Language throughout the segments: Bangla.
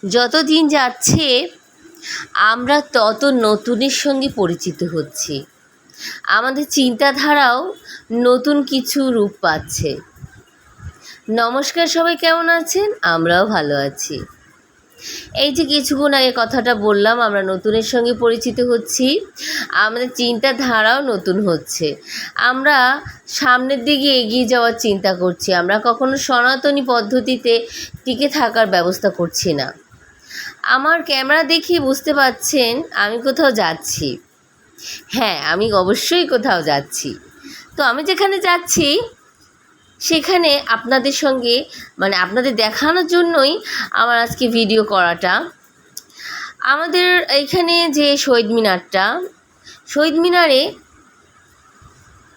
যত দিন যাচ্ছে আমরা তত নতুনের সঙ্গে পরিচিত হচ্ছি। আমাদের চিন্তাধারাও নতুন কিছু রূপ পাচ্ছে। নমস্কার, সবাই কেমন আছেন? আমরাও ভালো আছি। এই যে কিছুক্ষণ আগে কথাটা বললাম, আমরা নতুনের সঙ্গে পরিচিত হচ্ছি, আমাদের চিন্তাধারাও নতুন হচ্ছে। আমরা সামনের দিকে এগিয়ে যাওয়ার চিন্তা করছি। আমরা কখনো সনাতনী পদ্ধতিতে টিকে থাকার ব্যবস্থা করছি না। আমার ক্যামেরা দেখেই বুঝতে পারছেন আমি কোথাও যাচ্ছি। হ্যাঁ, আমি অবশ্যই কোথাও যাচ্ছি। তো আমি যেখানে যাচ্ছি সেখানে আপনাদের সঙ্গে আপনাদের দেখানোর জন্যই আমার আজকে ভিডিও করাটা। আমাদের এইখানে যে শহীদ মিনারে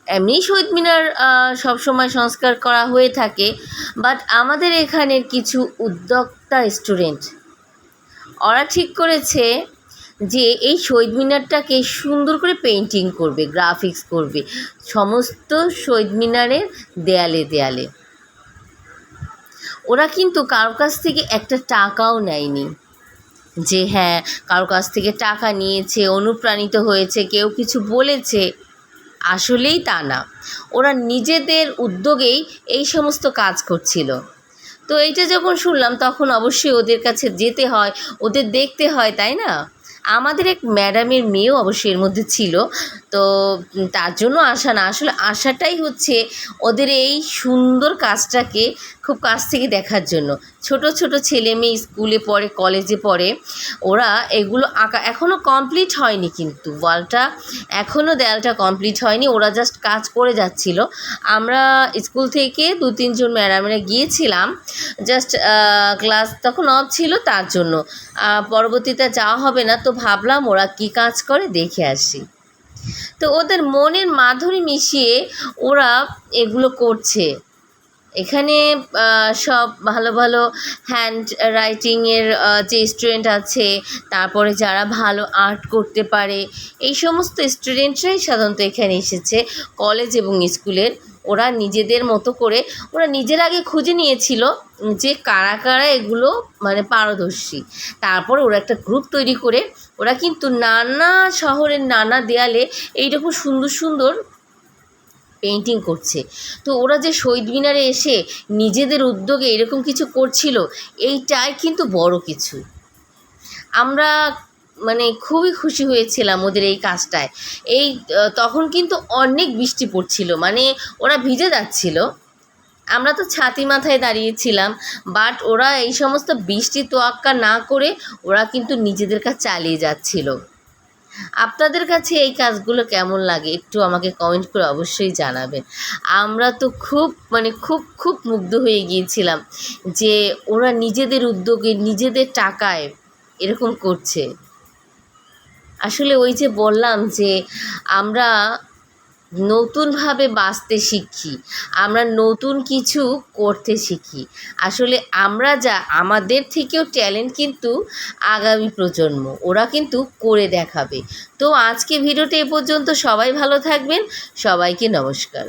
এমনি শহীদ মিনার সবসময় সংস্কার করা হয়ে থাকে, বাট আমাদের এখানের কিছু উদ্যোক্তা স্টুডেন্ট ওরা ঠিক করেছে যে এই শহীদ মিনারটাকে সুন্দর করে পেন্টিং করবে, গ্রাফিক্স করবে সমস্ত শহীদ মিনারের দেয়ালে দেয়ালে। ওরা কিন্তু কারো কাছ থেকে একটা টাকাও নেয়নি যে হ্যাঁ কারো কাছ থেকে টাকা নিয়েছে, অনুপ্রাণিত হয়েছে, কেউ কিছু বলেছে। আসলেই তা না, ওরা নিজেদের উদ্যোগেই এই সমস্ত কাজ করছিল। তো এইটা যখন শুনলাম তখন অবশ্যই ওদের কাছে যেতে হয়, ওদের দেখতে হয়, তাই না? আমাদের এক ম্যাডামের মেয়েও অবশ্যই এর মধ্যে ছিল। তো তার জন্য আসা না, আসলে আসাটাই হচ্ছে ওদের এই সুন্দর কাজটাকে খুব কাছ থেকে দেখার জন্য। ছোট ছোট ছেলে মেয়ে স্কুলে পড়ে, কলেজে পড়ে, ওরা এগুলো আঁকা এখনও কমপ্লিট হয়নি, কিন্তু দেয়ালটা কমপ্লিট হয়নি, ওরা জাস্ট কাজ করে যাচ্ছিল। আমরা স্কুল থেকে 2-3 জন ম্যাডামরা গিয়েছিলাম, জাস্ট ক্লাস তখন অফ ছিল, তার জন্য পরবর্তীতে যাওয়া হবে না, তো ভাবলাম ওরা কী কাজ করে দেখে আসি। তো ওদের মনের মাধুরী মিশিয়ে ওরা এগুলো করছে। এখানে সব ভালো ভালো হ্যান্ড রাইটিংয়ের যে স্টুডেন্ট আছে, তারপরে যারা ভালো আর্ট করতে পারে, এই সমস্ত স্টুডেন্টরাই সাধারণত এখানে এসেছে, কলেজ এবং স্কুলের। ওরা নিজেদের মতো করে ওরা নিজের আগে খুঁজে নিয়েছিল যে কারা কারা এগুলো পারদর্শী। তারপর ওরা একটা গ্রুপ তৈরি করে ওরা কিন্তু নানা শহরের নানা দেয়ালে এইরকম সুন্দর সুন্দর পেন্টিং করছে। তো ওরা যে শহীদ মিনারে এসে নিজেদের উদ্যোগে এরকম কিছু করছিল, এইটাই কিন্তু বড় কিছু। আমরা খুবই খুশি হয়েছিলাম ওদের এই কাজটায়। তখন কিন্তু অনেক বৃষ্টি পড়ছিল, ওরা ভিজে যাচ্ছিল। আমরা তো ছাতি মাথায় দাঁড়িয়েছিলাম, বাট ওরা এই সমস্ত বৃষ্টি তোয়াক্কা না করে ওরা কিন্তু নিজেদের কাজ চালিয়ে যাচ্ছিল। আপনাদের কাছে এই কাজগুলো কেমন লাগে একটু আমাকে কমেন্ট করে অবশ্যই জানাবেন। আমরা তো খুব খুব খুব মুগ্ধ হয়ে গিয়েছিলাম যে ওরা নিজেদের উদ্যোগে নিজেদের টাকায় এরকম করছে। আসলে ওই যে বললাম যে আমরা নতুনভাবে বাঁচতে শিখি, আমরা নতুন কিছু করতে শিখি। আসলে আমাদের থেকেও ট্যালেন্ট কিন্তু আগামী প্রজন্ম, ওরা কিন্তু করে দেখাবে। তো আজকে ভিডিওটা এ পর্যন্ত। সবাই ভালো থাকবেন, সবাইকে নমস্কার।